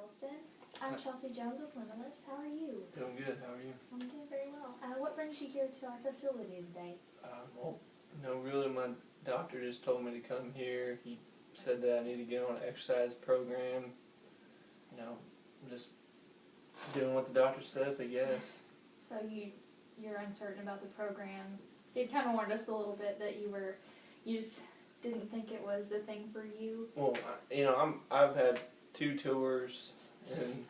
Charleston. I'm Chelsea Jones with Limitless. How are you? Doing good. How are you? I'm doing very well. What brings you here to our facility today? Well, no, really, my doctor just told me to come here. He said that I need to get on an exercise program. You know, I'm just doing what the doctor says, I guess. So you're uncertain about the program. You kind of warned us a little bit that you just didn't think it was the thing for you. Well, I've had 2 tours, and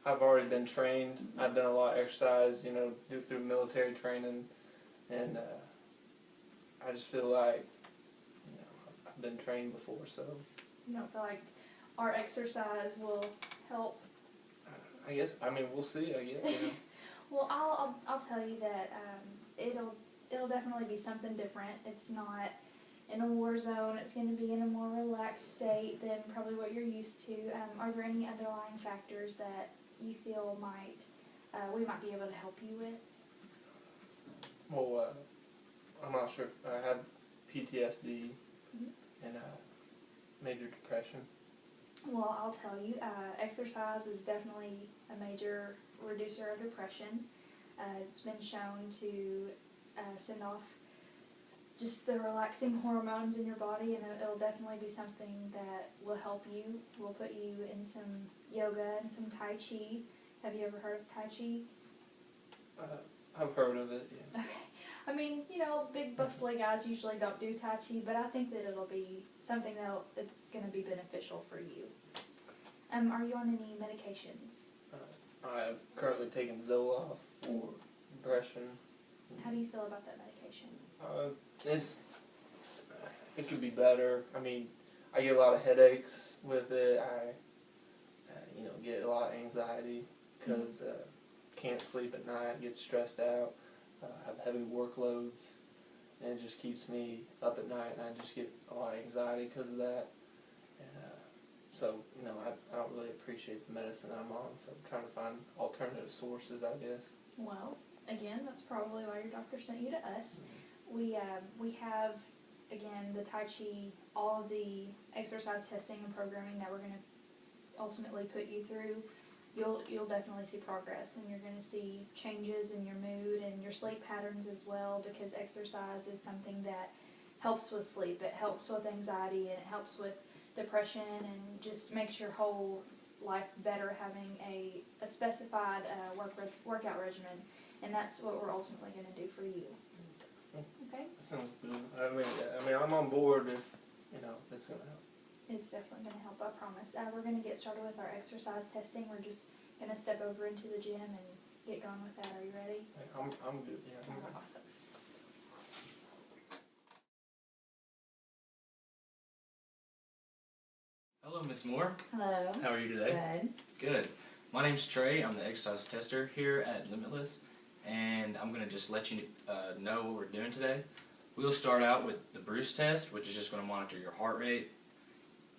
I've already been trained. I've done a lot of exercise, through military training, and I just feel like, I've been trained before, so. You don't feel like our exercise will help? I guess, we'll see, I guess. Well, I'll tell you that it'll definitely be something different. It's not in a war zone. It's going to be in a more relaxed state than probably what you're used to. Are there any underlying factors that you feel we might be able to help you with? Well, I'm not sure. I have PTSD and major depression. Well, I'll tell you, exercise is definitely a major reducer of depression. It's been shown to send off just the relaxing hormones in your body, and it'll definitely be something that will help you. We'll put you in some yoga and some Tai Chi. Have you ever heard of Tai Chi? I've heard of it, yeah. Okay. Big bustly guys usually don't do Tai Chi, but I think that it'll be something that's going to be beneficial for you. Are you on any medications? I'm currently taking Zoloft for depression. How do you feel about that medication? It could be better. I get a lot of headaches with it. I get a lot of anxiety because can't sleep at night, get stressed out, have heavy workloads, and it just keeps me up at night, and I just get a lot of anxiety because of that. And I don't really appreciate the medicine I'm on, so I'm trying to find alternative sources, I guess. Well, again, that's probably why your doctor sent you to us. We have, again, the Tai Chi, all of the exercise testing and programming that we're going to ultimately put you through. You'll definitely see progress, and you're going to see changes in your mood and your sleep patterns as well, because exercise is something that helps with sleep. It helps with anxiety, and it helps with depression, and just makes your whole life better having a specified workout regimen, and that's what we're ultimately going to do for you. Okay? Sounds good. I'm on board if it's going to help. It's definitely going to help, I promise. We're going to get started with our exercise testing. We're just going to step over into the gym and get going with that. Are you ready? I'm good, yeah. I'm good. Awesome. Hello, Miss Moore. Hello. How are you today? Good. Good. My name's Trey. I'm the exercise tester here at Limitless, and I'm going to just let you know what we're doing today. We'll start out with the Bruce test, which is just going to monitor your heart rate,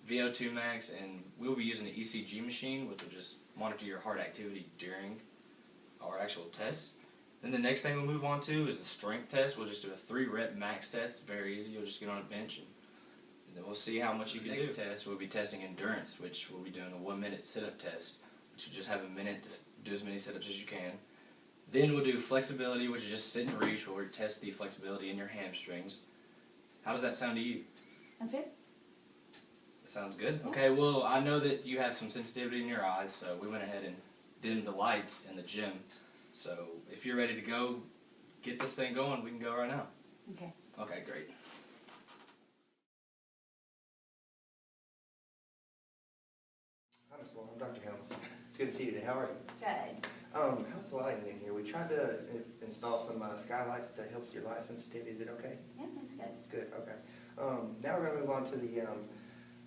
VO2 max, and we'll be using the ECG machine, which will just monitor your heart activity during our actual test. Then the next thing we'll move on to is the strength test. We'll just do a 3-rep max test. It's very easy. You'll just get on a bench, and then we'll see how much you can do. Next test, we'll be testing endurance, which we'll be doing a 1-minute sit-up test, which you just have a minute to do as many sit-ups as you can. Then we'll do flexibility, which is just sit and reach, where we test the flexibility in your hamstrings. How does that sound to you? That's it. Sounds good. Okay, well, I know that you have some sensitivity in your eyes, so we went ahead and dimmed the lights in the gym. So if you're ready to go get this thing going, we can go right now. Okay. Okay, great. Hi, Ms. Moore. I'm Dr. Helms. It's good to see you today. How are you? Good. How's the lighting in here? We tried to install some skylights to help your light sensitivity. Is it okay? Yeah, that's good. Good, okay. Now we're going to move on to the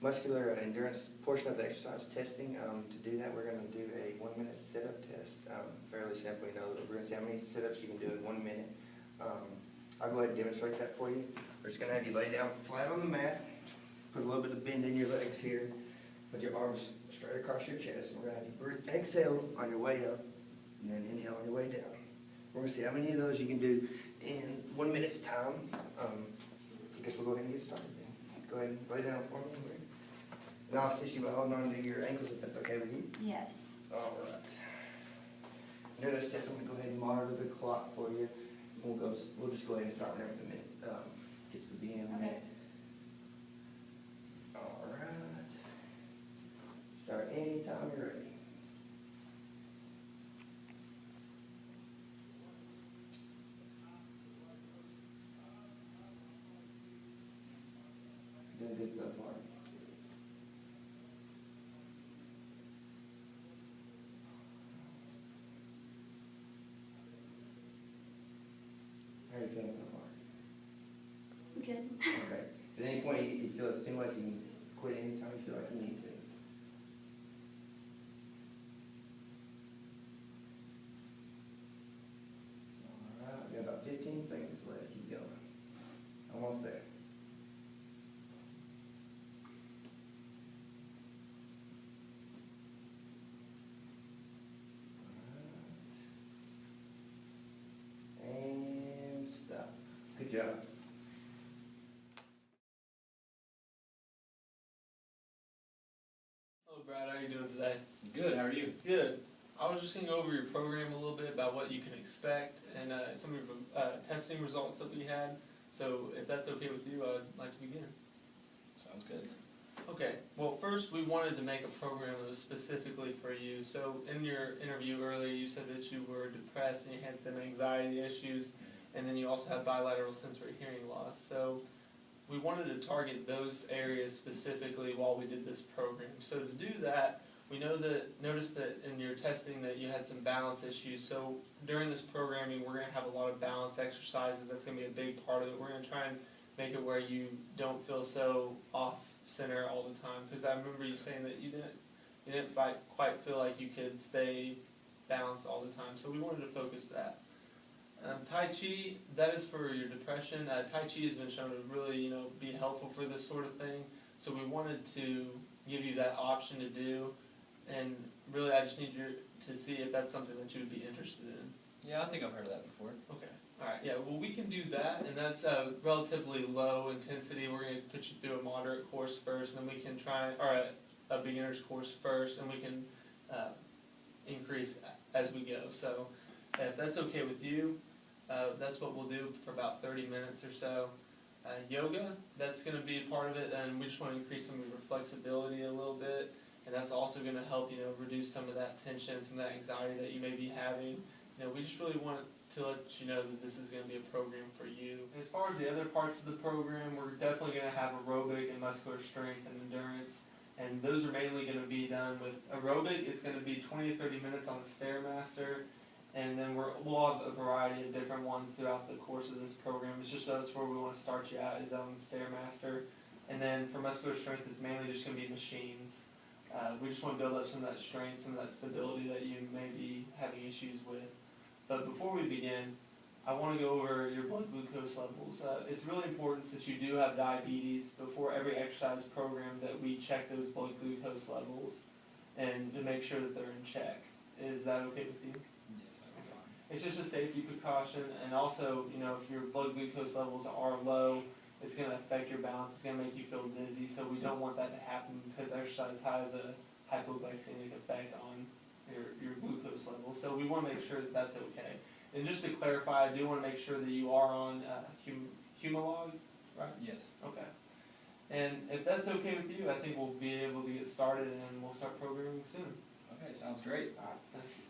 muscular endurance portion of the exercise testing. To do that, we're going to do a 1-minute sit-up test. Fairly simple, we're going to see how many sit-ups you can do in 1 minute. I'll go ahead and demonstrate that for you. We're just going to have you lay down flat on the mat, put a little bit of bend in your legs here, put your arms straight across your chest. We're going to have you exhale on your way up, and then inhale on your way down. We're going to see how many of those you can do in 1 minute's time. I guess we'll go ahead and get started then. Go ahead and lay down for me. And I'll assist you by holding on to your ankles if that's okay with you. Yes. All right. Under this test, I'm gonna go ahead and monitor the clock for you. We'll just go ahead and start whenever the minute gets to be in a minute. All right. Start anytime you're ready. Doing good so far. How are you feeling so far? Good. Okay. If at any point you feel it's too much, you can quit anytime you feel like you need to. All right, we got about 15 seconds left. Keep going. Almost there. All right. And stop. Good job. Hello, Brad. How are you doing today? Good, how are you? Good. I was just going to go over your program a little bit about what you can expect and some of your testing results that we had. So if that's okay with you, I'd like to begin. Sounds good. Okay. Well, first we wanted to make a program that was specifically for you. So in your interview earlier, you said that you were depressed and you had some anxiety issues, and then you also have bilateral sensory hearing loss. So we wanted to target those areas specifically while we did this program. So to do that, we noticed that in your testing that you had some balance issues. So during this programming, we're going to have a lot of balance exercises. That's going to be a big part of it. We're going to try and make it where you don't feel so off center all the time. Because I remember you saying that you didn't quite feel like you could stay balanced all the time. So we wanted to focus that. Tai Chi, that is for your depression. Tai Chi has been shown to really, be helpful for this sort of thing. So we wanted to give you that option to do, and really I just need you to see if that's something that you would be interested in. Yeah, I think I've heard of that before. Okay. All right. Yeah. Well, we can do that, and that's relatively low intensity. We're going to put you through a moderate course first, and then we can try, or a beginner's course first, and we can increase as we go. So if that's okay with you, that's what we'll do for about 30 minutes or so. Yoga, that's going to be a part of it, and we just want to increase some of your flexibility a little bit, and that's also going to help, reduce some of that tension, some of that anxiety that you may be having. We just really want to let you know that this is going to be a program for you. As far as the other parts of the program, we're definitely going to have aerobic and muscular strength and endurance, and those are mainly going to be done with aerobic. It's going to be 20 to 30 minutes on the Stairmaster. And then we'll have a variety of different ones throughout the course of this program. It's just that's where we want to start you at, is on the Stairmaster. And then for muscular strength, it's mainly just going to be machines. We just want to build up some of that strength, some of that stability that you may be having issues with. But before we begin, I want to go over your blood glucose levels. It's really important, since you do have diabetes, before every exercise program that we check those blood glucose levels and to make sure that they're in check. Is that okay with you? Yes, that'll be fine. It's just a safety precaution, and also, if your blood glucose levels are low, it's going to affect your balance. It's going to make you feel dizzy, so we don't want that to happen, because exercise has a hypoglycemic effect on your glucose level. So we want to make sure that that's okay. And just to clarify, I do want to make sure that you are on Humalog, right? Yes. Okay. And if that's okay with you, I think we'll be able to get started, and we'll start programming soon. Okay, sounds great. All right, thank you.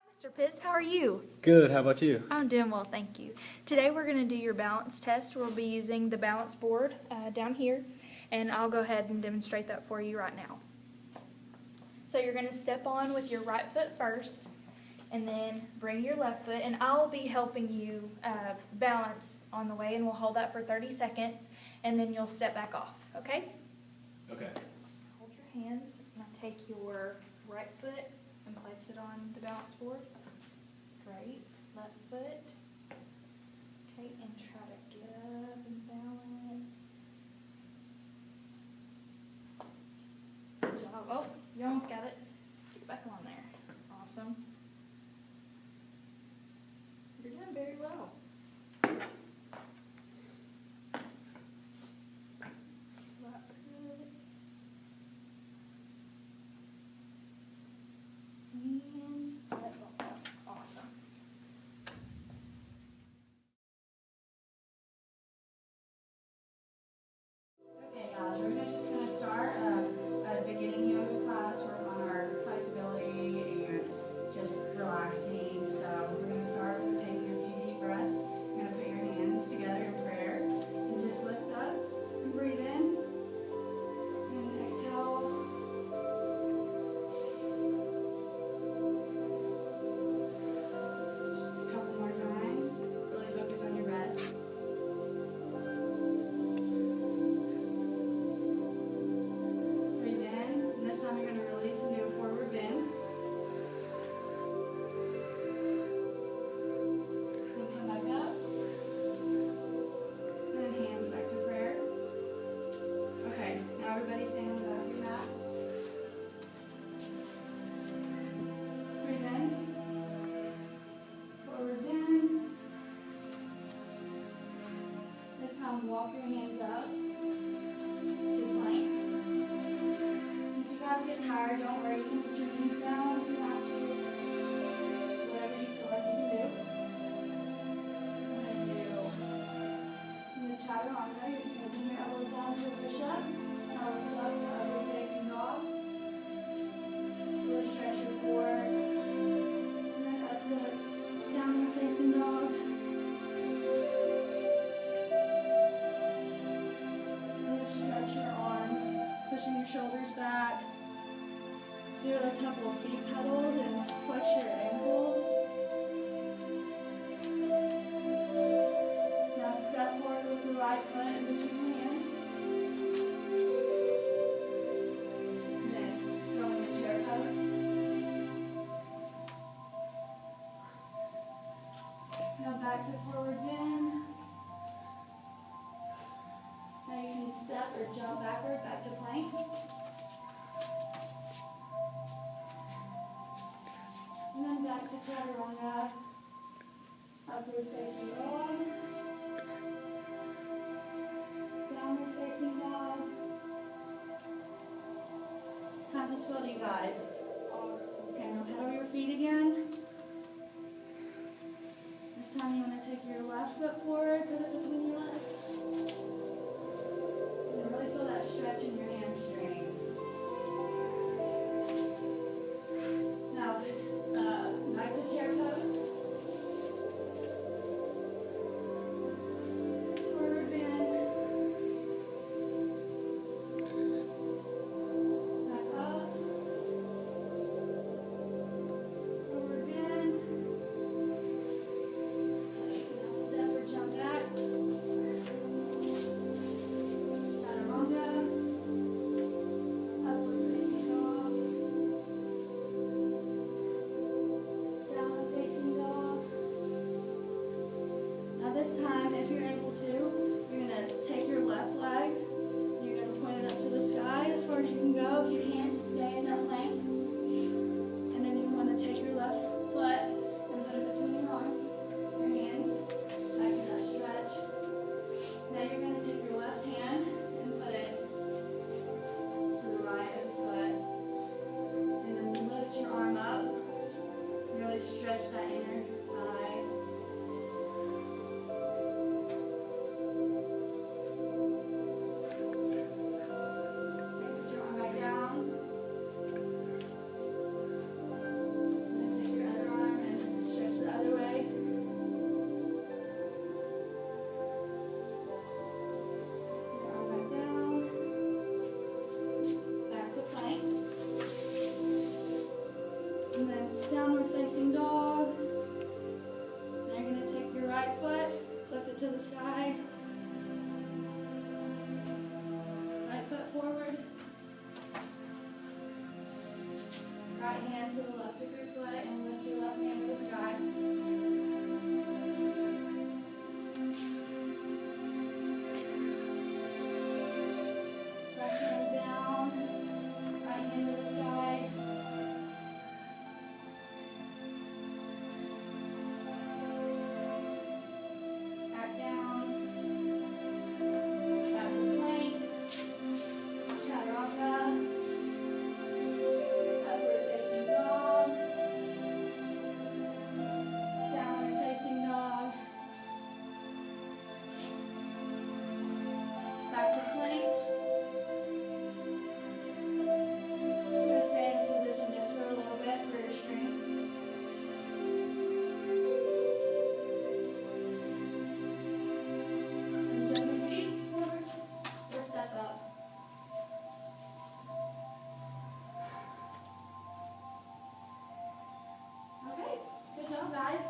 Mr. Pitts, how are you? Good, how about you? I'm doing well, thank you. Today we're going to do your balance test. We'll be using the balance board down here, and I'll go ahead and demonstrate that for you right now. So you're going to step on with your right foot first, and then bring your left foot, and I'll be helping you balance on the way, and we'll hold that for 30 seconds, and then you'll step back off, okay? Okay. So hold your hands, and I'll take your right foot and place it on the balance board. Great. Left foot. Okay, and try to get up and balance. Good job. Oh, you almost got it. Get back on there. Awesome. You're doing very well. walk your hands up to plank. If you guys get tired, don't worry, you can put your knees down if you have to. So whatever you feel like you can do. I'm gonna chaturanga. You're just gonna bring your elbows down to a push-up. Now lift up to upward facing dog. Really stretch your core. And then up to downward facing dog. Stretch your arms, pushing your shoulders back. Do a couple of feet pedals and flex your ankles. Now step forward with the right foot in between your hands. And then go into chair pose. Now back to forward bend. Now you can step or jump backward back to plank. And then back to chaturanga. Upward facing dog. Downward facing dog. How's this feel to you guys? Okay, now pedal your feet again. This time you want to take your left foot forward, put it between your legs. Really feel that stretch in your hamstring. Now, back to chair pose. Forward bend. Back up. Forward bend. Now step or jump back. This time, if you're able to, you're going to take your left leg, you're going to point it up to the sky as far as you can go. If you can't, just stay in that plank. And then you want to take your left foot and put it between your arms, your hands, back to that stretch. Now you're going to take your left hand and put it to the right of the foot. And then lift your arm up, really stretch that inner thigh. And then downward facing dog. Now you're going to take your right foot, lift it to the sky. Right foot forward. Right hand to the left of your foot and lift your left hand to the sky. Right hand down, right hand to the sky. Back down. Back to plank. Chaturanga. Upward facing dog. Downward facing dog. Back to plank. We're going to stay in this position just for a little bit for your strength. And jump your feet forward or step up. Okay, good job, guys.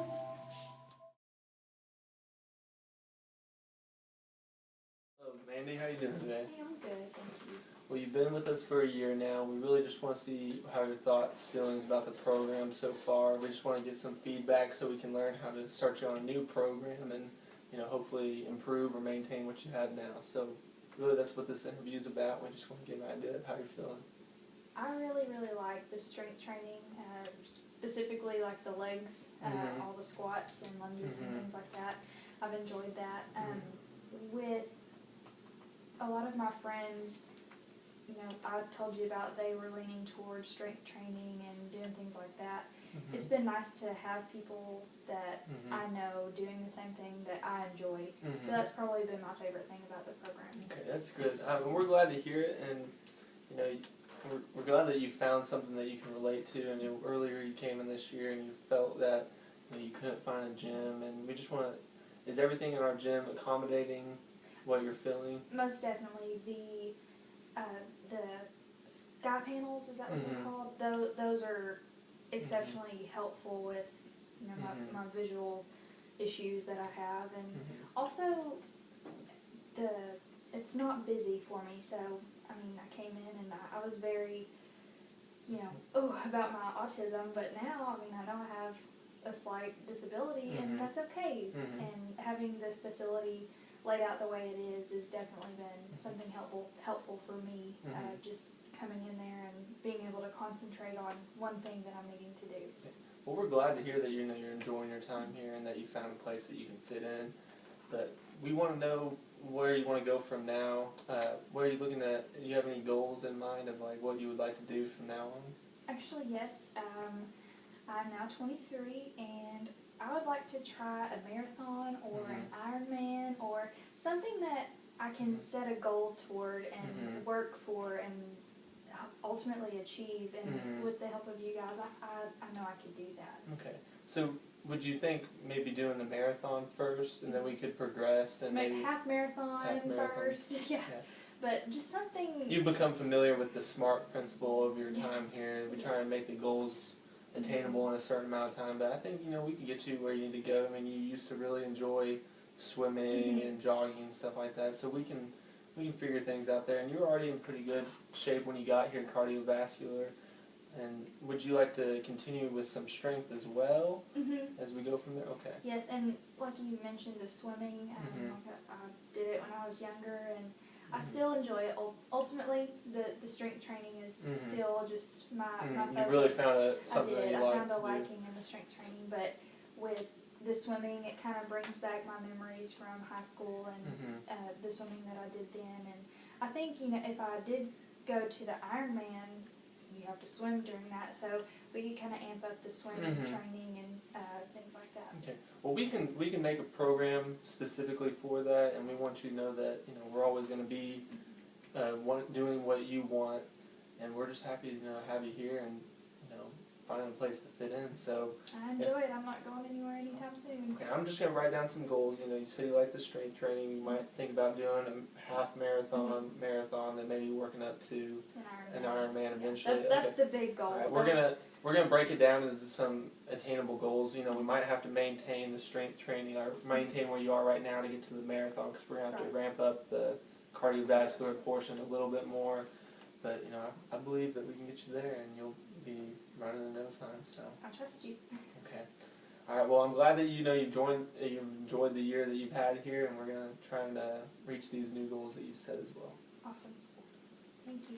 Hello, Mandy, how you doing today? Hey, I'm good, thank you. Well, you've been with us for a year now. We really just want to see how your thoughts, feelings about the program so far. We just want to get some feedback so we can learn how to start you on a new program and, hopefully improve or maintain what you have now. So really that's what this interview is about. We just want to get an idea of how you're feeling. I really, really like the strength training, specifically like the legs, all the squats and lunges and things like that. I've enjoyed that. With a lot of my friends, you know, I told you about, they were leaning towards strength training and doing things like that. Mhm. It's been nice to have people that Mhm. I know doing the same thing that I enjoy. Mhm. So that's probably been my favorite thing about the program. Okay, that's good. We're glad to hear it, and you know, we're glad that you found something that you can relate to. And earlier you came in this year and you felt that you couldn't find a gym, and we just want to. Is everything in our gym accommodating what you're feeling? Most definitely. The sky panels, is that what they're Mhm. called? Those are exceptionally helpful with, you know, Mhm. my visual issues that I have, and Mhm. also it's not busy for me. So I mean, I came in and I was very, you know, about my autism, but now I mean I know I have a slight disability, Mhm. and that's okay. Mhm. And having the facility laid out the way it is definitely been something helpful for me. Mhm. Just coming in there and being able to concentrate on one thing that I'm needing to do. Well, we're glad to hear that you're enjoying your time here and that you found a place that you can fit in. But we want to know where you want to go from now. Where are you looking at? Do you have any goals in mind of like what you would like to do from now on? Actually, yes. I'm now 23, and I would like to try a marathon or an Ironman or something that I can set a goal toward and work for and ultimately achieve. And with the help of you guys, I know I could do that. Okay. So would you think maybe doing the marathon first, and then we could progress and Maybe maybe half marathon first. Yeah. Yeah. But just something. You've become familiar with the SMART principle of your time here. We try and make the goals attainable in a certain amount of time, but I think we can get you where you need to go. I mean, you used to really enjoy swimming and jogging and stuff like that, so we can figure things out there. And you were already in pretty good shape when you got here, cardiovascular. And would you like to continue with some strength as well as we go from there? Okay. Yes, and like you mentioned, the swimming. I did it when I was younger, and I still enjoy it. Ultimately, the strength training is still just my focus. You really found something that you like to do. I found a liking in the strength training, but with the swimming, it kind of brings back my memories from high school and the swimming that I did then. And I think, if I did go to the Ironman, you have to swim during that, so we could kind of amp up the swimming training and things like that. Okay. Well, we can make a program specifically for that, and we want you to know that we're always going to be doing what you want, and we're just happy to have you here and finding a place to fit in. So I enjoy it. I'm not going anywhere anytime soon. okay, I'm just going to write down some goals. You say you like the strength training. You might think about doing a half marathon, then maybe working up to an Ironman eventually. That's the big goal. All right, so we're gonna break it down into some attainable goals. We might have to maintain the strength training or maintain where you are right now to get to the marathon, because we're gonna have to ramp up the cardiovascular portion a little bit more. But I believe that we can get you there, and you'll be running in no time. So I trust you. okay. All right. Well, I'm glad that you've enjoyed the year that you've had here, and we're gonna try and reach these new goals that you've set as well. Awesome. Thank you.